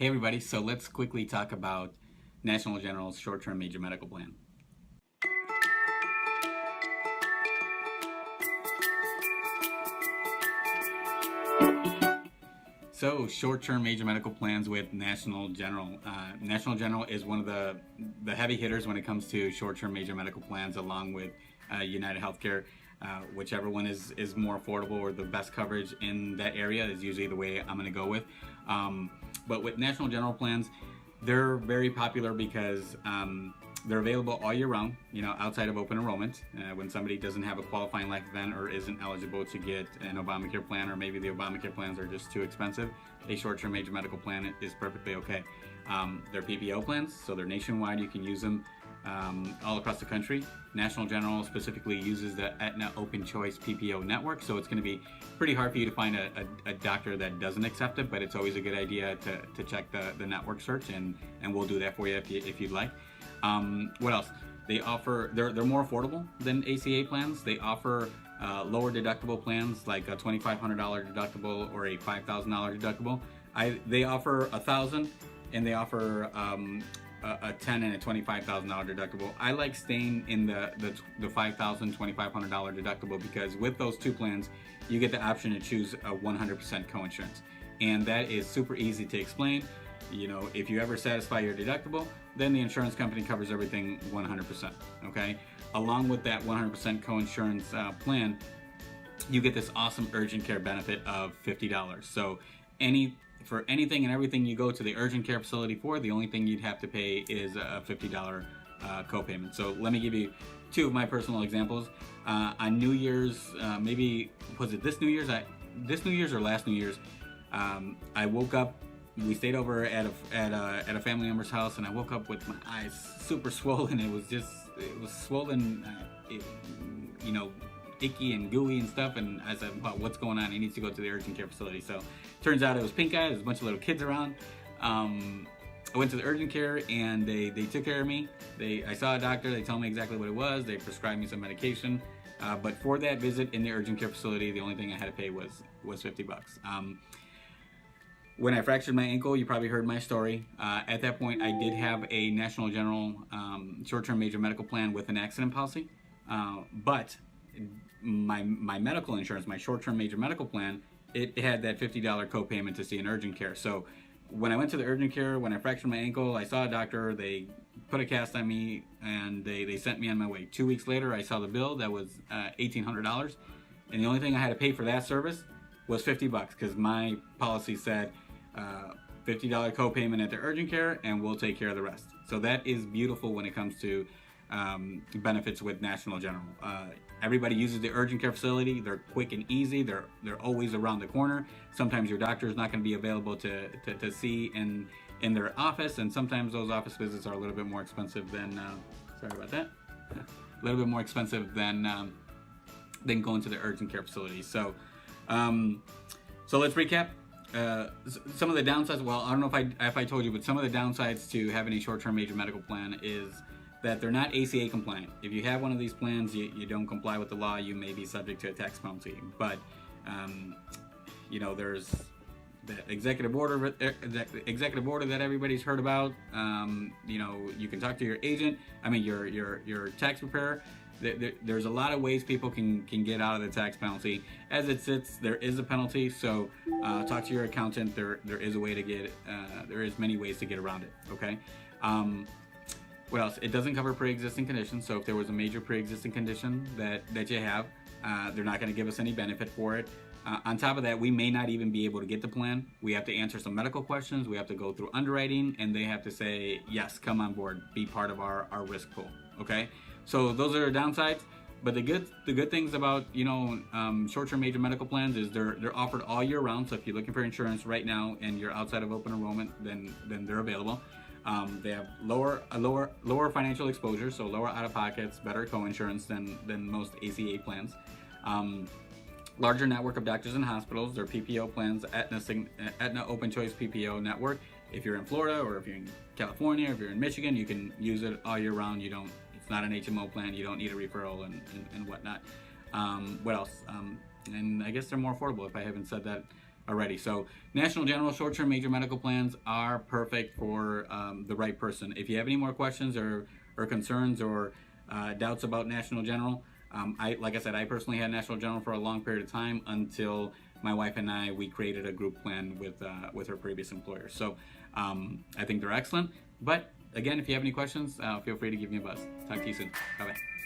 Hey everybody, so let's quickly talk about National General's short-term major medical plan. So short-term major medical plans with National General. National General is one of the heavy hitters when it comes to short-term major medical plans, along with United Healthcare. Whichever one is more affordable or the best coverage in that area is usually the way I'm going to go with. But with National General plans, they're very popular because they're available all year round, outside of open enrollment. When somebody doesn't have a qualifying life event or isn't eligible to get an Obamacare plan, or maybe the Obamacare plans are just too expensive, a short-term major medical plan is perfectly okay. They're PPO plans, so they're nationwide. You can use them all across the country. National General specifically uses the Aetna Open Choice PPO network, so it's going to be pretty hard for you to find a doctor that doesn't accept it, but it's always a good idea to check the network search, and we'll do that for you if you'd like. What else? They offer, they're more affordable than ACA plans. They offer lower deductible plans, like a $2,500 deductible or a $5,000 deductible. They offer $1,000, and they offer a $10,000 and a $25,000 deductible. I like staying in the $5,000, $2,500 deductible, because with those two plans, you get the option to choose a 100% coinsurance, and that is super easy to explain. If you ever satisfy your deductible, then the insurance company covers everything 100%. Okay. Along with that 100% coinsurance plan, you get this awesome urgent care benefit of $50. So for anything and everything you go to the urgent care facility for, the only thing you'd have to pay is a $50 copayment. So let me give you two of my personal examples. On New Year's, maybe was it this New Year's? This New Year's or last New Year's, I woke up. We stayed over at a family member's house, and I woke up with my eyes super swollen. It was swollen, icky and gooey and stuff, and I said, well, what's going on? He needs to go to the urgent care facility. So turns out it was pink eye. There's a bunch of little kids around. I went to the urgent care, and they took care of me. I saw a doctor. They told me exactly what it was. They prescribed me some medication. But for that visit in the urgent care facility, the only thing I had to pay was $50. When I fractured my ankle, you probably heard my story. At that point, I did have a National General short-term major medical plan with an accident policy. But my medical insurance, my short-term major medical plan, it had that $50 copayment to see an urgent care. So when I went to the urgent care, when I fractured my ankle, I saw a doctor. They put a cast on me, and they sent me on my way. 2 weeks later, I saw the bill. That was $1,800. And the only thing I had to pay for that service was $50, because my policy said $50 copayment at the urgent care, and we'll take care of the rest. So that is beautiful when it comes to benefits with National General. Everybody uses the urgent care facility. They're quick and easy. They're always around the corner. Sometimes your doctor is not going to be available to see in their office, and sometimes those office visits are a little bit more expensive than sorry about that. A little bit more expensive than going to the urgent care facility. So let's recap. Some of the downsides, well, I don't know if I told you, but some of the downsides to having a short-term major medical plan is that they're not ACA compliant. If you have one of these plans, you don't comply with the law, you may be subject to a tax penalty. But there's that executive order that everybody's heard about. You can talk to your agent. Your tax preparer. There's a lot of ways people can get out of the tax penalty. As it sits, there is a penalty. So talk to your accountant. There is a way to get. There is many ways to get around it. Okay. What else? It doesn't cover pre-existing conditions. So if there was a major pre-existing condition that you have, they're not going to give us any benefit for it. On top of that, we may not even be able to get the plan. We have to answer some medical questions. We have to go through underwriting, and they have to say, yes, come on board, be part of our risk pool. Okay. So those are the downsides. But the good things about short-term major medical plans is they're offered all year round. So if you're looking for insurance right now and you're outside of open enrollment, then they're available. They have lower financial exposure, so lower out-of-pockets, better co-insurance than most ACA plans. Larger network of doctors and hospitals. Their PPO plans, Aetna Open Choice PPO network. If you're in Florida, or if you're in California, or if you're in Michigan, you can use it all year round. It's not an HMO plan. You don't need a referral and whatnot. What else? And I guess they're more affordable, if I haven't said that already. So National General short-term major medical plans are perfect for the right person. If you have any more questions or concerns or doubts about National General, like I said, I personally had National General for a long period of time until my wife and we created a group plan with her previous employer. So I think they're excellent. But again, if you have any questions, feel free to give me a buzz. Talk to you soon. Bye-bye.